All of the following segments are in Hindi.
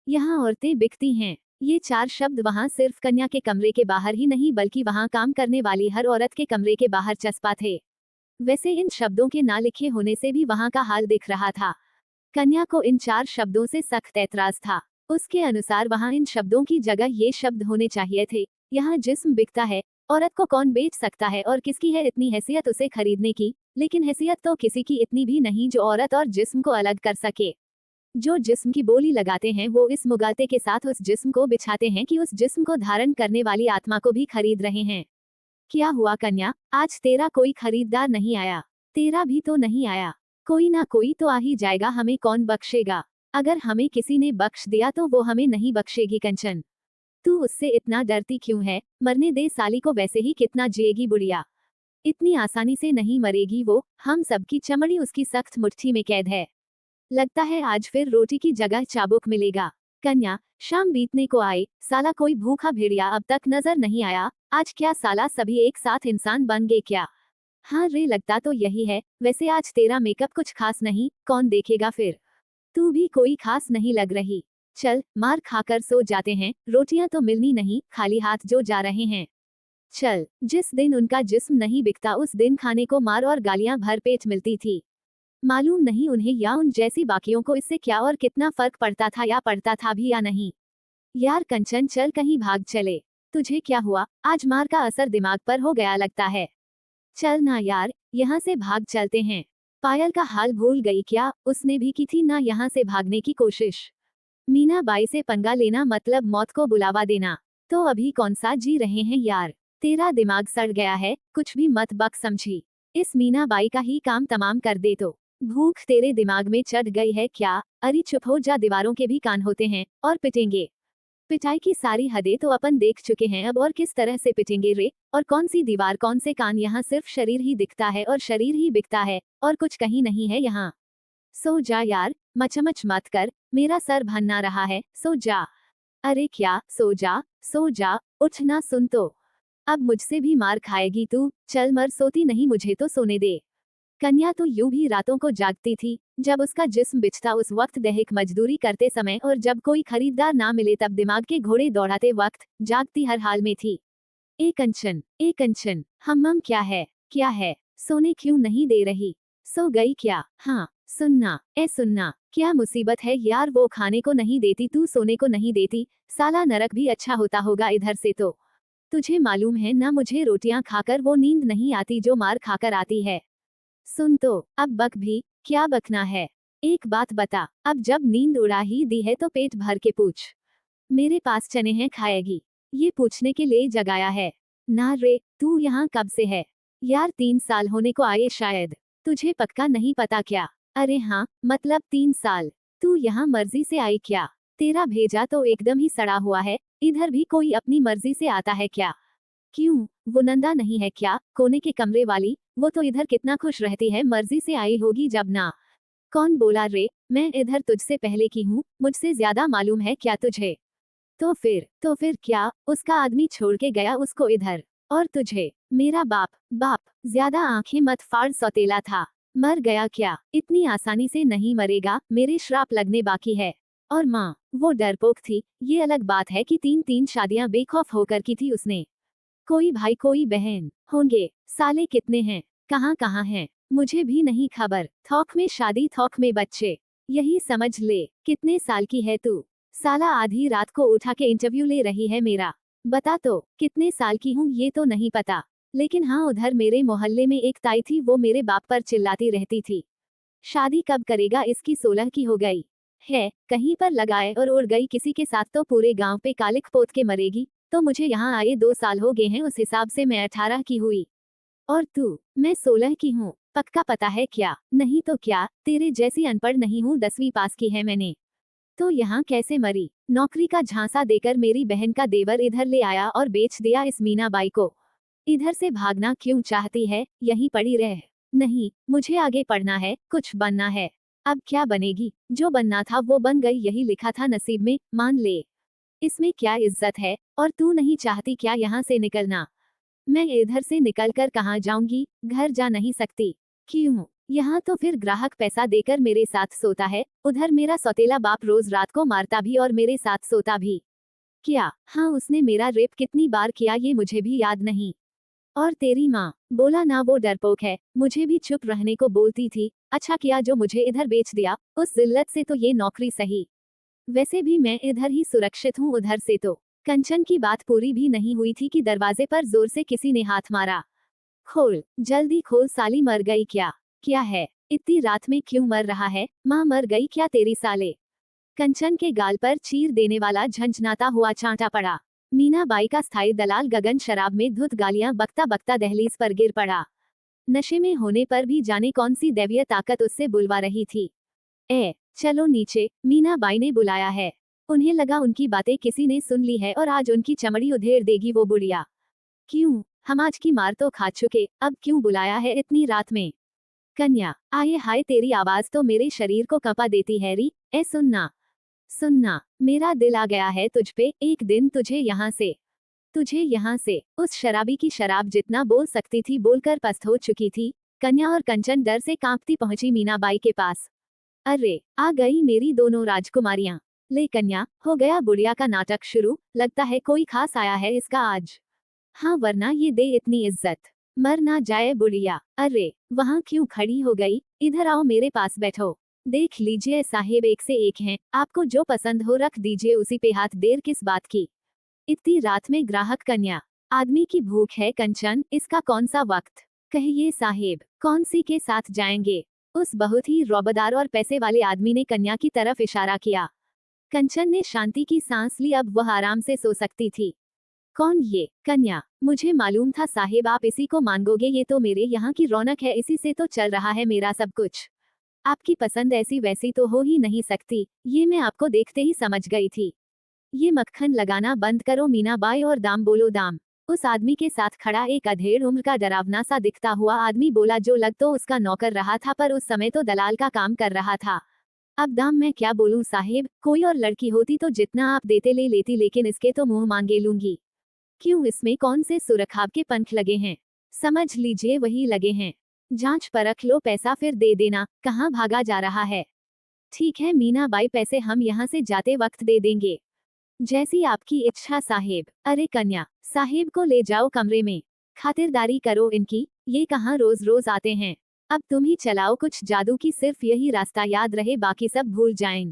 यहाँ औरतें बिकती हैं। ये 4 शब्द वहाँ सिर्फ कन्या के कमरे के बाहर ही नहीं बल्कि वहाँ काम करने वाली हर औरत के कमरे के बाहर चस्पा थे। वैसे इन शब्दों के ना लिखे होने से भी वहाँ का हाल दिख रहा था। कन्या को इन 4 शब्दों से सख्त ऐतराज था। उसके अनुसार वहाँ इन शब्दों की जगह ये शब्द होने चाहिए थे। यहाँ जिस्म बिकता है, औरत को कौन बेच सकता है और किसकी है इतनी हैसियत उसे खरीदने की, लेकिन हैसियत तो किसी की इतनी भी नहीं जो औरत और जिस्म को अलग कर सके। जो जिस्म की बोली लगाते हैं वो इस मुगालते के साथ उस जिस्म को बिछाते हैं कि उस जिस्म को धारण करने वाली आत्मा को भी खरीद रहे हैं। क्या हुआ कन्या, आज तेरा कोई खरीदार नहीं आया? तेरा भी तो नहीं आया। कोई ना कोई तो आ ही जाएगा, हमें कौन बख्शेगा? अगर हमें किसी ने बख्श दिया तो वो हमें नहीं बख्शेगी कंचन। तू उससे इतना डरती क्यों है? मरने दे साली को, वैसे ही कितना जिएगी बुढ़िया। इतनी आसानी से नहीं मरेगी वो, हम सबकी चमड़ी उसकी सख्त मुट्ठी में कैद है। लगता है आज फिर रोटी की जगह चाबुक मिलेगा। कन्या, शाम बीतने को आए, साला कोई भूखा भेड़िया अब तक नजर नहीं आया। आज क्या साला सभी एक साथ इंसान बन गए क्या? हाँ रे, लगता तो यही है। वैसे आज तेरा मेकअप कुछ खास नहीं, कौन देखेगा फिर? तू भी कोई खास नहीं लग रही। चल मार खाकर सो जाते हैं, रोटियां तो मिलनी नहीं, खाली हाथ जो जा रहे हैं। चल, जिस दिन उनका जिस्म नहीं बिकता उस दिन खाने को मार और गालियां भरपेट मिलती थी। मालूम नहीं उन्हें या उन जैसी बाकियों को इससे क्या और कितना फर्क पड़ता था, या पड़ता था भी या नहीं। यार कंचन, चल कहीं भाग चले। तुझे क्या हुआ, आज मार का असर दिमाग पर हो गया लगता है। चल ना यार, यहाँ से भाग चलते हैं। पायल का हाल भूल गई क्या? उसने भी की थी ना यहाँ से भागने की कोशिश। मीना बाई से पंगा लेना मतलब मौत को बुलावा देना। तो अभी कौन सा जी रहे हैं यार? तेरा दिमाग सड़ गया है, कुछ भी मत बक समझी। इस मीना बाई का ही काम तमाम कर दे तो। भूख तेरे दिमाग में चढ़ गई है क्या? अरे चुप हो जा, दीवारों के भी कान होते हैं, और पिटेंगे। पिटाई की सारी हदें तो अपन देख चुके हैं, अब और किस तरह से पिटेंगे रे? और कौन सी दीवार कौन से कान, यहाँ सिर्फ शरीर ही दिखता है और शरीर ही बिकता है, और कुछ कहीं नहीं है यहाँ। सो जा यार, मचमच मत कर, मेरा सर भन्ना रहा है, सो जा। अरे क्या, सो जा, सो जा, उठ ना, सुन तो। अब मुझसे भी मार खाएगी तू, चल मर, सोती नहीं, मुझे तो सोने दे। कन्या तो यूं भी रातों को जागती थी, जब उसका जिस्म बिछता उस वक्त दैहिक मजदूरी करते समय, और जब कोई खरीदार ना मिले तब दिमाग के घोड़े दौड़ाते वक्त, जागती हर हाल में थी। ए कंचन, हम क्या है? क्या है? सोने क्यों नहीं दे रही? सो गई क्या? हाँ, सुनना, क्या मुसीबत है यार, वो खाने को नहीं देती, तू सोने को नहीं देती। साला नरक भी अच्छा होता होगा इधर से तो। तुझे मालूम है ना, मुझे रोटियां खाकर वो नींद नहीं आती जो मार खाकर आती है। सुन तो, अब बक भी, क्या बकना है? एक बात बता, अब जब नींद उड़ा ही दी है तो पेट भर के पूछ, मेरे पास चने हैं, खाएगी? ये पूछने के लिए जगाया है। ना रे, तू यहाँ कब से है? यार 3 साल होने को आए शायद। तुझे पक्का नहीं पता क्या? अरे हाँ, मतलब 3 साल। तू यहाँ मर्जी से आई क्या? तेरा भेजा तो एकदम ही सड़ा हुआ है, इधर भी कोई अपनी मर्जी से आता है क्या? क्यों, वो नंदा नहीं है क्या, कोने के कमरे वाली? वो तो इधर कितना खुश रहती है, मर्जी से आई होगी जब ना। कौन बोला रे, मैं इधर तुझसे पहले की हूँ, मुझसे ज्यादा मालूम है क्या तुझे? तो फिर क्या, उसका आदमी छोड़ के गया उसको इधर, और तुझे? मेरा बाप, ज्यादा आंखें मत फाड़, सौतेला था। मर गया क्या? इतनी आसानी से नहीं मरेगा, मेरे श्राप लगने बाकी है। और माँ, वो डरपोक थी, ये अलग बात है कि 3 शादियां बेखौफ होकर की थी उसने। कोई भाई कोई बहन होंगे, साले कितने हैं, कहाँ कहाँ हैं, मुझे भी नहीं खबर। थौक में शादी, थौक में बच्चे, यही समझ ले। कितने साल की है तू? साला आधी रात को उठा के इंटरव्यू ले रही है मेरा। बता तो, कितने साल की हूँ ये तो नहीं पता, लेकिन हाँ उधर मेरे मोहल्ले में एक ताई थी, वो मेरे बाप पर चिल्लाती रहती थी, शादी कब करेगा, इसकी 16 की हो गई है, कहीं पर लगाए और उड़ गई किसी के साथ तो पूरे गांव पे कालिक पोत के मरेगी। तो मुझे यहाँ आए 2 साल हो गए हैं, उस हिसाब से मैं 18 की हुई। और तू? मैं 16 की हूँ, पक्का पता है क्या? नहीं तो क्या, तेरे जैसी अनपढ़ नहीं हूँ, 10वीं पास की है मैंने। तो यहाँ कैसे मरी? नौकरी का झांसा देकर मेरी बहन का देवर इधर ले आया और बेच दिया इस मीना बाई को। इधर से भागना क्यों चाहती है, यहीं पड़ी रह। नहीं, मुझे आगे पढ़ना है, कुछ बनना है। अब क्या बनेगी? जो बनना था वो बन गई, यही लिखा था नसीब में, मान ले। इसमें क्या इज्जत है? और तू नहीं चाहती क्या यहाँ से निकलना? मैं इधर से निकलकर कहाँ जाऊंगी, घर जा नहीं सकती। क्यों? यहाँ तो फिर ग्राहक पैसा देकर मेरे साथ सोता है, उधर मेरा सौतेला बाप रोज रात को मारता भी और मेरे साथ सोता भी। क्या? हाँ, उसने मेरा रेप कितनी बार किया ये मुझे भी याद नहीं। और तेरी माँ? बोला ना वो डरपोक है, मुझे भी चुप रहने को बोलती थी। अच्छा किया जो मुझे इधर बेच दिया, उस जिल्लत से तो ये नौकरी सही। वैसे भी मैं इधर ही सुरक्षित हूँ, उधर से तो। कंचन की बात पूरी भी नहीं हुई थी कि दरवाजे पर जोर से किसी ने हाथ मारा। खोल, जल्दी खोल, साली मर गई क्या? क्या है? इतनी रात में क्यों मर रहा है? माँ मर गई क्या तेरी साले? कंचन के गाल पर चीर देने वाला झंझनाता हुआ चांटा पड़ा। मीनाबाई का स्थायी दलाल गगन शराब में धुत गालियां बकता बकता दहलीज पर गिर पड़ा। नशे में होने पर भी जाने कौन सी दैवीय ताकत उससे बुलवा रही थी। चलो नीचे, मीनाबाई ने बुलाया है। उन्हें लगा उनकी बातें किसी ने सुन ली है और आज उनकी चमड़ी उधेड़ देगी वो बुढ़िया। क्यों? हम आज की मार तो खा चुके, अब क्यों बुलाया है इतनी रात में? कन्या, आये हाय, तेरी आवाज तो मेरे शरीर को कंपा देती है री। सुनना सुनना, मेरा दिल आ गया है तुझ पे, एक दिन तुझे यहाँ से उस शराबी की शराब जितना बोल सकती थी बोलकर पस्त हो चुकी थी। कन्या और कंचन डर से कांपती पहुंची मीनाबाई के पास। अरे, आ गई मेरी दोनों राजकुमारियां। ले कन्या, हो गया बुढ़िया का नाटक शुरू, लगता है कोई खास आया है इसका आज। हाँ, वरना ये दे इतनी इज्जत। मर ना जाए बुढ़िया। अरे, वहाँ क्यों खड़ी हो गई? इधर आओ, मेरे पास बैठो। देख लीजिए साहेब, एक से एक हैं, आपको जो पसंद हो रख दीजिए उसी पे हाथ, देर किस बात की? इतनी रात में ग्राहक? कन्या, आदमी की भूख है कंचन, इसका कौन सा वक्त? कहिए साहेब, कौन सी के साथ जाएंगे? उस बहुत ही रौबदार और पैसे वाले आदमी ने कन्या की तरफ इशारा किया। कंचन ने शांति की सांस ली, अब वह आराम से सो सकती थी। कौन ये? कन्या, मुझे मालूम था साहेब आप इसी को मांगोगे, ये तो मेरे यहाँ की रौनक है, इसी से तो चल रहा है मेरा सब कुछ। आपकी पसंद ऐसी वैसी तो हो ही नहीं सकती, ये मैं आपको देखते ही समझ गई थी। ये मक्खन लगाना बंद करो मीनाबाई और दाम बोलो दाम। उस आदमी के साथ खड़ा एक अधेड़ उम्र का डरावना सा दिखता हुआ आदमी बोला, जो लग तो उसका नौकर रहा था पर उस समय तो दलाल का काम कर रहा था। अब दाम मैं क्या बोलूं साहेब, कोई और लड़की होती तो जितना आप देते ले लेती, लेकिन इसके तो मुंह मांगे लूंगी। क्यों, इसमें कौन से सुरखाब के पंख लगे हैं? समझ लीजिए वही लगे हैं। जांच परख लो, पैसा फिर दे देना, कहाँ भागा जा रहा है? ठीक है मीनाबाई, पैसे हम यहाँ से जाते वक्त दे देंगे। जैसी आपकी इच्छा साहेब। अरे कन्या, साहेब को ले जाओ कमरे में, खातिरदारी करो इनकी, ये कहाँ रोज रोज आते हैं। अब तुम ही चलाओ कुछ जादू की, सिर्फ यही रास्ता याद रहे, बाकी सब भूल जाएं।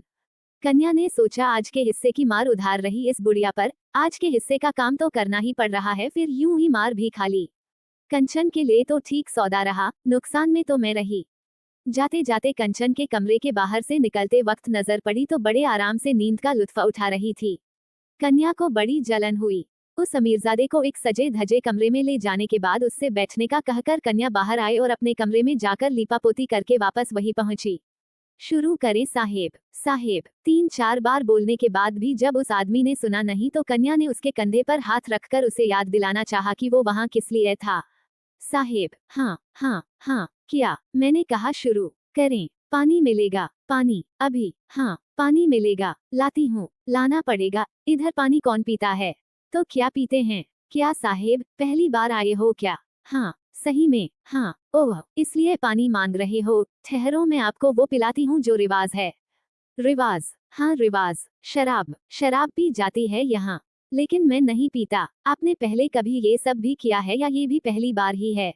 कन्या ने सोचा आज के हिस्से की मार उधार रही इस बुढ़िया पर, आज के हिस्से का काम तो करना ही पड़ रहा है, फिर यूं ही मार भी खा ली। कंचन के लिए तो ठीक सौदा रहा, नुकसान में तो मैं रही। जाते जाते कंचन के कमरे के बाहर से निकलते वक्त नजर पड़ी तो बड़े आराम से नींद का लुत्फ उठा रही थी। कन्या को बड़ी जलन हुई। उस अमीरजादे को एक सजे धजे कमरे में ले जाने के बाद उससे बैठने का कहकर कन्या बाहर आए और अपने कमरे में जाकर लीपापोती करके वापस वही पहुंची। शुरू करें साहेब, साहेब, 3-4 बार बोलने के बाद भी जब उस आदमी ने सुना नहीं तो कन्या ने उसके कंधे पर हाथ रखकर उसे याद दिलाना चाहा कि वो वहां किस लिए था। साहेब, हाँ हाँ हाँ, किया, मैंने कहा शुरू करें। पानी मिलेगा? पानी अभी? हाँ, पानी मिलेगा, लाती हूँ। लाना पड़ेगा, इधर पानी कौन पीता है? तो क्या पीते हैं? क्या साहेब, पहली बार आए हो क्या? हाँ, सही में, हाँ। ओह, इसलिए पानी मांग रहे हो? ठहरो, मैं आपको वो पिलाती हूँ जो रिवाज है। रिवाज? हाँ रिवाज। शराब, शराब पी जाती है यहाँ, लेकिन मैं नहीं पीता। आपने पहले कभी ये सब भी किया है या ये भी पहली बार ही है?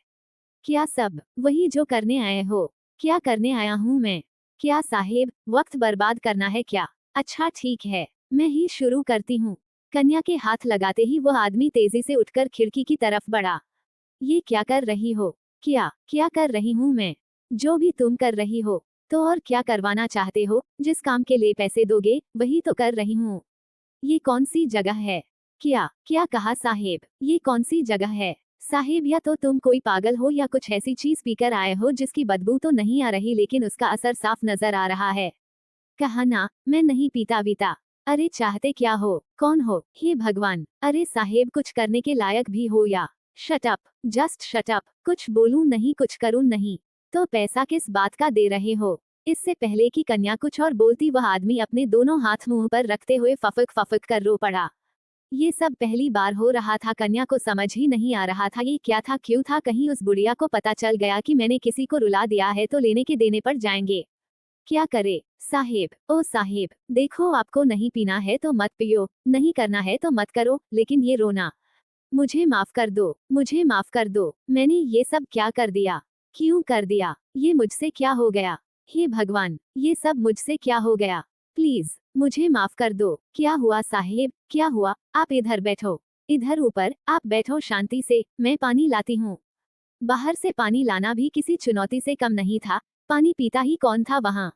क्या सब? वही जो करने आए हो। क्या करने आया हूँ मैं? क्या साहेब, वक्त बर्बाद करना है क्या? अच्छा ठीक है, मैं ही शुरू करती हूँ। कन्या के हाथ लगाते ही वह आदमी तेजी से उठकर खिड़की की तरफ बढ़ा। ये क्या कर रही हो? क्या कर रही हूँ मैं? जो भी तुम कर रही हो। तो और क्या करवाना चाहते हो? जिस काम के लिए पैसे दोगे वही तो कर रही हूँ। ये कौन सी जगह है? क्या कहा साहेब? ये कौन सी जगह है? साहेब, या तो तुम कोई पागल हो या कुछ ऐसी चीज पीकर आए हो जिसकी बदबू तो नहीं आ रही लेकिन उसका असर साफ नजर आ रहा है। कहा ना, मैं नहीं पीता वीता। अरे चाहते क्या हो? कौन हो? हे भगवान, अरे साहेब, कुछ करने के लायक भी हो या? Shut up, just shut up, कुछ बोलूं नहीं कुछ करूं नहीं। तो पैसा किस बात का दे रहे हो? इससे पहले कि कन्या कुछ और बोलती वह आदमी अपने दोनों हाथ मुंह पर रखते हुए फफक फफक कर रो पड़ा। ये सब पहली बार हो रहा था। कन्या को समझ ही नहीं आ रहा था ये क्या था, क्यों था। कहीं उस बुढ़िया को पता चल गया कि मैंने किसी को रुला दिया है तो लेने के देने पड़ जाएंगे। क्या करे साहेब, ओ साहेब, देखो आपको नहीं पीना है तो मत पियो, नहीं करना है तो मत करो, लेकिन ये रोना, मुझे माफ कर दो, मुझे माफ कर दो। मैंने ये सब क्या कर दिया, क्यों कर दिया, ये मुझसे क्या हो गया। हे भगवान, ये सब मुझसे क्या हो गया। प्लीज मुझे माफ कर दो। क्या हुआ साहेब, क्या हुआ। आप इधर बैठो, इधर ऊपर आप बैठो शांति से, मैं पानी लाती हूँ। बाहर से पानी लाना भी किसी चुनौती से कम नहीं था। पानी पीता ही कौन था वहां।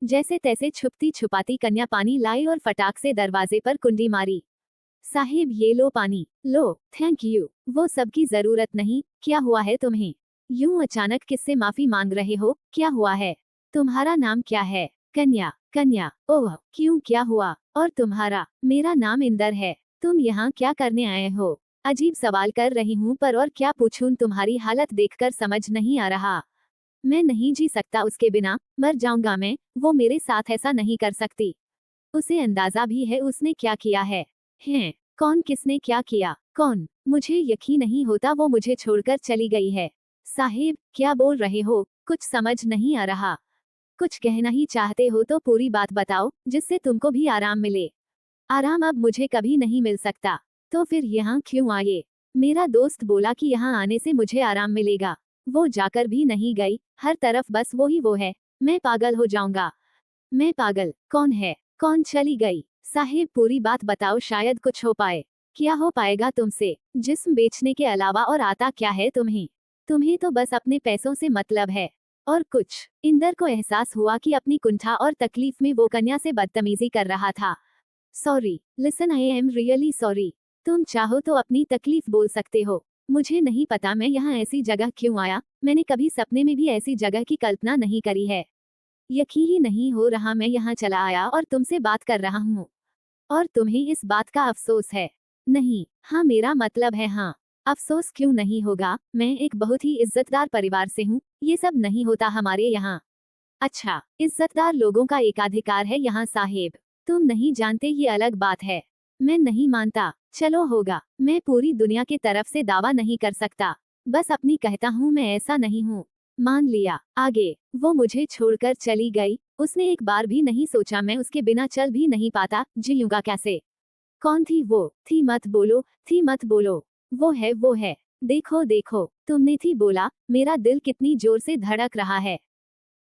जैसे तैसे छुपती छुपाती कन्या पानी लाई और फटाक से दरवाजे पर कुंडी मारी। साहिब ये लो पानी, लो, थैंक यू। वो सब की जरूरत नहीं। क्या हुआ है तुम्हें, यूं अचानक किससे माफी मांग रहे हो, क्या हुआ है। तुम्हारा नाम क्या है। कन्या, कन्या, ओह क्यों, क्या हुआ। और तुम्हारा। मेरा नाम इंदर है। तुम यहाँ क्या करने आए हो। अजीब सवाल कर रही हूँ पर और क्या पूछूं, तुम्हारी हालत देखकर समझ नहीं आ रहा। मैं नहीं जी सकता उसके बिना, मर जाऊंगा मैं। वो मेरे साथ ऐसा नहीं कर सकती। उसे अंदाजा भी है उसने क्या किया है। हैं, कौन, किसने क्या किया, कौन। मुझे यकीन नहीं होता वो मुझे छोड़कर चली गई है। साहिब क्या बोल रहे हो, कुछ समझ नहीं आ रहा। कुछ कहना ही चाहते हो तो पूरी बात बताओ, जिससे तुमको भी आराम मिले। आराम अब मुझे कभी नहीं मिल सकता। तो फिर यहाँ क्यों आए। मेरा दोस्त बोला कि यहाँ आने से मुझे आराम मिलेगा। वो जाकर भी नहीं गई, हर तरफ बस वो ही वो है। मैं पागल हो जाऊंगा। मैं पागल, कौन है, कौन चली गई। साहिब पूरी बात बताओ, शायद कुछ हो पाए। क्या हो पाएगा तुमसे, जिस्म बेचने के अलावा और आता क्या है तुम्हें। तुम्हें तो बस अपने पैसों से मतलब है, और कुछ। इंदर को एहसास हुआ कि अपनी कुंठा और तकलीफ में वो कन्या से बदतमीजी कर रहा था। Sorry, listen, I am really sorry. तुम चाहो तो अपनी तकलीफ बोल सकते हो। मुझे नहीं पता मैं यहाँ ऐसी जगह क्यों आया। मैंने कभी सपने में भी ऐसी जगह की कल्पना नहीं करी है। यकीन ही नहीं हो रहा मैं यहाँ चला आया और तुमसे बात कर रहा हूँ। और तुम्हें इस बात का अफसोस है। नहीं, हाँ मेरा मतलब है हाँ। अफसोस क्यों नहीं होगा, मैं एक बहुत ही इज्जतदार परिवार से हूँ। ये सब नहीं होता हमारे यहाँ। अच्छा, इज्जतदार लोगों का एकाधिकार है यहाँ साहेब। तुम नहीं जानते ये अलग बात है। मैं नहीं मानता। चलो होगा, मैं पूरी दुनिया के तरफ से दावा नहीं कर सकता। बस अपनी कहता हूँ मैं ऐसा नहीं हूँ। मान लिया। आगे, वो मुझे छोड़कर चली गई। उसने एक बार भी नहीं सोचा मैं उसके बिना चल भी नहीं पाता, जीऊंगा कैसे। कौन थी वो, थी मत बोलो, थी मत बोलो। वो है, वो है। देखो देखो, तुमने थी बोला, मेरा दिल कितनी जोर से धड़क रहा है।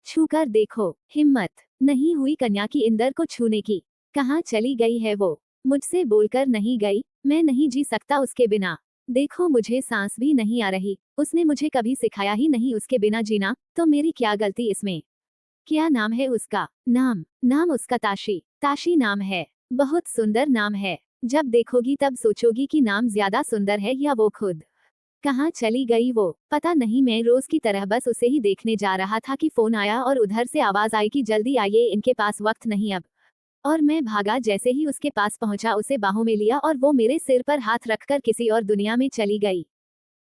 छूकर देखो, हिम्मत नहीं हुई कन्या की इंदर को छूने की। कहाँ चली गई है वो, मुझसे बोलकर नहीं गई। मैं नहीं जी सकता उसके बिना। देखो मुझे सांस भी नहीं आ रही। उसने मुझे कभी सिखाया ही नहीं उसके बिना जीना, तो मेरी क्या गलती इसमें। क्या नाम है उसका, नाम, नाम उसका ताशी, ताशी नाम है। बहुत सुंदर नाम है। जब देखोगी तब सोचोगी कि नाम ज्यादा सुंदर है या वो खुद। कहाँ चली गई वो, पता नहीं। मैं रोज की तरह बस उसे ही देखने जा रहा था कि फोन आया और उधर से आवाज आई कि जल्दी आइए, इनके पास वक्त नहीं अब। और मैं भागा। जैसे ही उसके पास पहुंचा उसे बाहों में लिया और वो मेरे सिर पर हाथ रखकर किसी और दुनिया में चली गई।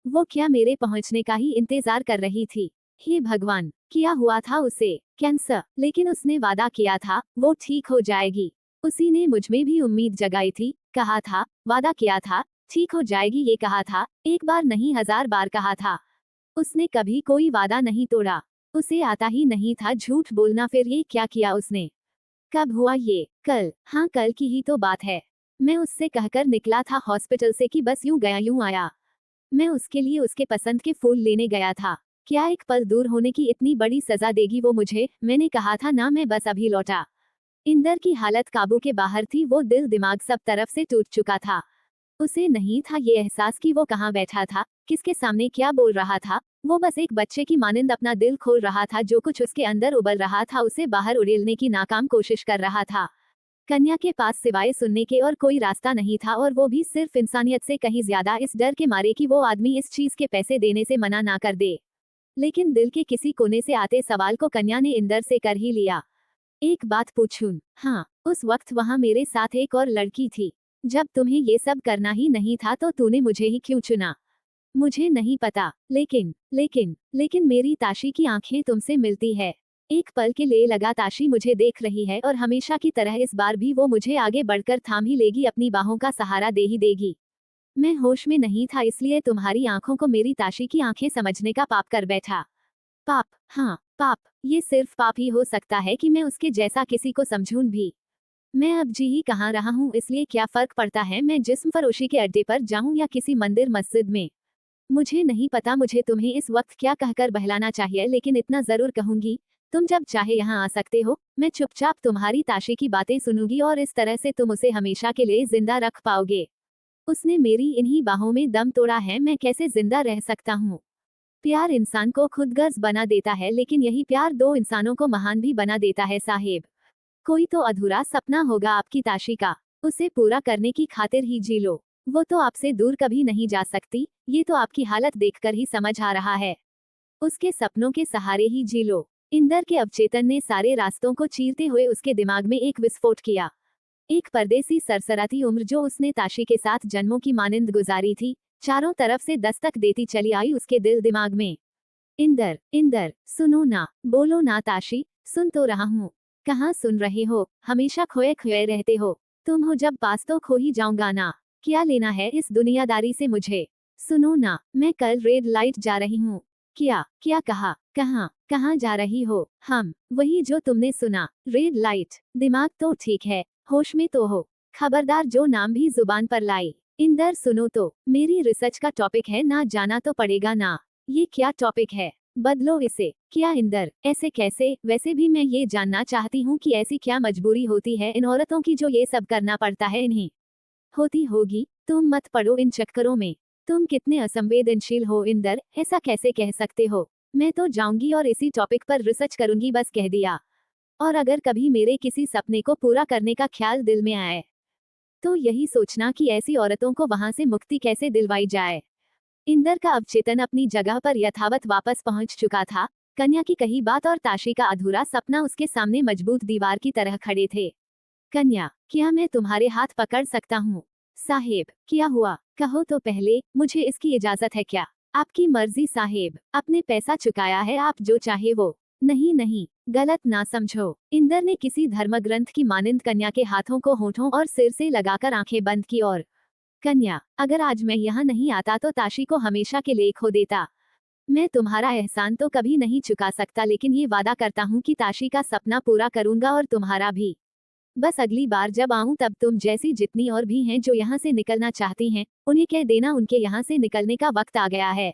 वो क्या मेरे पहुंचने का ही इंतजार कर रही थी। हे भगवान, किया हुआ था उसे कैंसर, लेकिन उसने वादा किया था वो ठीक हो जाएगी। उसी ने मुझमें भी उम्मीद जगाई थी, कहा था, वादा किया था, ठीक हो जाएगी ये कहा था। एक बार नहीं 1000 बार कहा था। उसने कभी कोई वादा नहीं तोड़ा। उसे आता ही नहीं था झूठ बोलना। फिर ये क्या किया उसने। कब हुआ ये, कल, हाँ कल की ही तो बात है। मैं उससे कहकर निकला था हॉस्पिटल से कि बस यूं गया यूं आया। मैं उसके लिए उसके पसंद के फूल लेने गया था। क्या एक पल दूर होने की इतनी बड़ी सजा देगी वो मुझे। मैंने कहा था ना, मैं बस अभी लौटा। इंदर की हालत काबू के बाहर थी। वो दिल दिमाग सब तरफ से टूट चुका था। उसे नहीं था ये एहसास कि वो कहाँ बैठा था, किसके सामने क्या बोल रहा था। वो बस एक बच्चे की मानिंद अपना दिल खोल रहा था। जो कुछ उसके अंदर उबल रहा था उसे बाहर उड़ेलने की नाकाम कोशिश कर रहा था। कन्या के पास सिवाय सुनने के और कोई रास्ता नहीं था, और वो भी सिर्फ इंसानियत से कहीं ज्यादा इस डर के मारे कि वो आदमी इस चीज के पैसे देने से मना ना कर दे। लेकिन दिल के किसी कोने से आते सवाल को कन्या ने इंदर से कर ही लिया। एक बात पूछूं, हाँ, उस वक्त वहां मेरे साथ एक और लड़की थी। जब तुम्हें ये सब करना ही नहीं था तो तूने मुझे ही क्यों चुना। मुझे नहीं पता, लेकिन मेरी ताशी की आंखें तुमसे मिलती है। एक पल के लिए लगा ताशी मुझे देख रही है और हमेशा की तरह इस बार भी वो मुझे आगे बढ़कर थाम ही लेगी, अपनी बाहों का सहारा दे ही देगी। मैं होश में नहीं था, इसलिए तुम्हारी आंखों को मेरी ताशी की आंखें समझने का पाप कर बैठा। पाप? हाँ, पाप। ये सिर्फ पाप ही हो सकता है कि मैं उसके जैसा किसी को समझूं भी। मैं अब जी ही कहाँ रहा हूँ, इसलिए क्या फर्क पड़ता है मैं जिस्म फरोशी के अड्डे पर जाऊं या किसी मंदिर मस्जिद में। मुझे नहीं पता मुझे तुम्हें इस वक्त क्या कहकर बहलाना चाहिए, लेकिन इतना जरूर कहूंगी, तुम जब चाहे यहाँ आ सकते हो। मैं चुपचाप तुम्हारी ताशी की बातें सुनूंगी और इस तरह से तुम उसे हमेशा के लिए जिंदा रख पाओगे। उसने मेरी इन्हीं बाहों में दम तोड़ा है, मैं कैसे जिंदा रह सकता हूँ। प्यार इंसान को खुदगर्ज बना देता है, लेकिन यही प्यार दो इंसानों को महान भी बना देता है साहेब। कोई तो अधूरा सपना होगा आपकी ताशी का, उसे पूरा करने की खातिर ही जी लो। वो तो आपसे दूर कभी नहीं जा सकती, ये तो आपकी हालत देखकर ही समझ आ रहा है। उसके सपनों के सहारे ही जी लो। इंदर के अवचेतन ने सारे रास्तों को चीरते हुए उसके दिमाग में एक विस्फोट किया। एक परदेसी सरसराती उम्र जो उसने ताशी के साथ जन्मों की मानिंद गुजारी थी, चारों तरफ से दस्तक देती चली आई उसके दिल दिमाग में। इंदर, इंदर, सुनो ना, बोलो ना ताशी, सुन तो रहा हूँ। कहाँ सुन रहे हो, हमेशा खोए खोए रहते हो। तुम हो जब पास तो खो ही जाऊंगा ना। क्या लेना है इस दुनियादारी से मुझे। सुनो ना, मैं कल रेड लाइट जा रही हूँ। क्या क्या कहा, कहाँ कहाँ जा रही हो। हम, वही जो तुमने सुना, रेड लाइट। दिमाग तो ठीक है, होश में तो हो। खबरदार जो नाम भी जुबान पर लाई। इंदर सुनो तो, मेरी रिसर्च का टॉपिक है, ना जाना तो पड़ेगा ना। ये क्या टॉपिक है, बदलो इसे। क्या इंदर, ऐसे कैसे। वैसे भी मैं ये जानना चाहती हूँ कि ऐसी क्या मजबूरी होती है इन औरतों की जो ये सब करना पड़ता है इन्हें। होती होगी, तुम मत पड़ो इन चक्करों में। तुम कितने असंवेदनशील हो इंदर, ऐसा कैसे कह सकते हो। मैं तो जाऊंगी और इसी टॉपिक पर रिसर्च करूंगी, बस कह दिया। और अगर कभी मेरे किसी सपने को पूरा करने का ख्याल दिल में आए, तो यही सोचना कि ऐसी औरतों को वहां से मुक्ति कैसे दिलवाई जाए। इंदर का अवचेतन अपनी जगह पर यथावत वापस पहुंच चुका था। कन्या की कही बात और ताशी का अधूरा सपना उसके सामने मजबूत दीवार की तरह खड़े थे। कन्या, क्या मैं तुम्हारे हाथ पकड़ सकता हूँ। साहेब, क्या हुआ, कहो तो पहले, मुझे इसकी इजाजत है क्या। आपकी मर्जी साहेब, अपने पैसा चुकाया है, आप जो चाहे वो। नहीं नहीं, गलत ना समझो। इंदर ने किसी धर्मग्रंथ की मानिंद कन्या के हाथों को होठों और सिर से लगाकर आंखें बंद की और, कन्या, अगर आज मैं यहाँ नहीं आता तो ताशी को हमेशा के लिए खो देता। मैं तुम्हारा एहसान तो कभी नहीं चुका सकता, लेकिन ये वादा करता हूँ कि ताशी का सपना पूरा करूंगा और तुम्हारा भी। बस अगली बार जब आऊं तब तुम जैसी जितनी और भी हैं जो यहाँ से निकलना चाहती हैं, उन्हें कह देना उनके यहाँ से निकलने का वक्त आ गया है।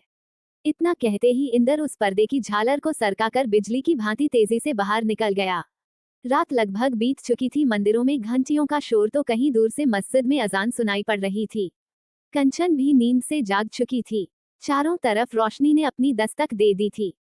इतना कहते ही इंदर उस पर्दे की झालर को सरकाकर बिजली की भांति तेजी से बाहर निकल गया। रात लगभग बीत चुकी थी, मंदिरों में घंटियों का शोर तो कहीं दूर से मस्जिद में अजान सुनाई पड़ रही थी। कंचन भी नींद से जाग चुकी थी। चारों तरफ रोशनी ने अपनी दस्तक दे दी थी।